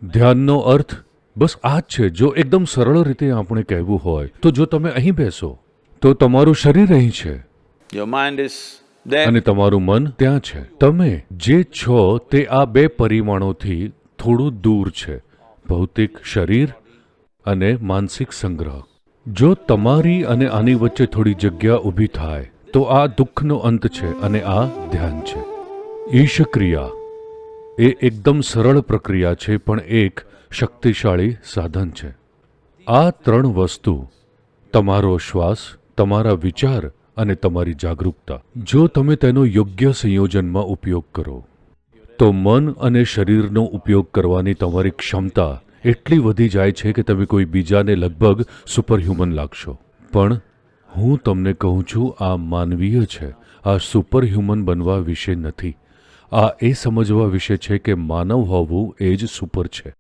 ધ્યાનનો અર્થ બસ આ જ છે. જો એકદમ સરળ રીતે આપણે કહેવું હોય તો જો તમે અહીં બેસો તો તમારું શરીર અહીં છે your mind is there. અને તમારું મન ત્યાં છે. તમે જે છો તે આ બે પરિમાણોથી થોડું દૂર છે, ભૌતિક શરીર અને માનસિક સંગ્રહ. જો તમારી અને આની વચ્ચે થોડી જગ્યા ઊભી થાય તો આ દુઃખનો અંત છે અને આ ધ્યાન છે. ઈશક્રિયા એ એકદમ સરળ પ્રક્રિયા છે પણ એક શક્તિશાળી સાધન છે. આ ત્રણ વસ્તુ, તમારો શ્વાસ, તમારા વિચાર અને તમારી જાગૃતતા, જો તમે તેનો યોગ્ય સંયોજનમાં ઉપયોગ કરો તો મન અને શરીરનો ઉપયોગ કરવાની તમારી ક્ષમતા એટલી વધી જાય છે કે તમે કોઈ બીજાને લગભગ સુપરહ્યુમન લાગશો. પણ હું તમને કહું છું, આ માનવીય છે. આ સુપરહ્યુમન બનવા વિશે નથી. આ એ સમજવા વિશે છે કે માનવ હોવું એ જ સુપર છે.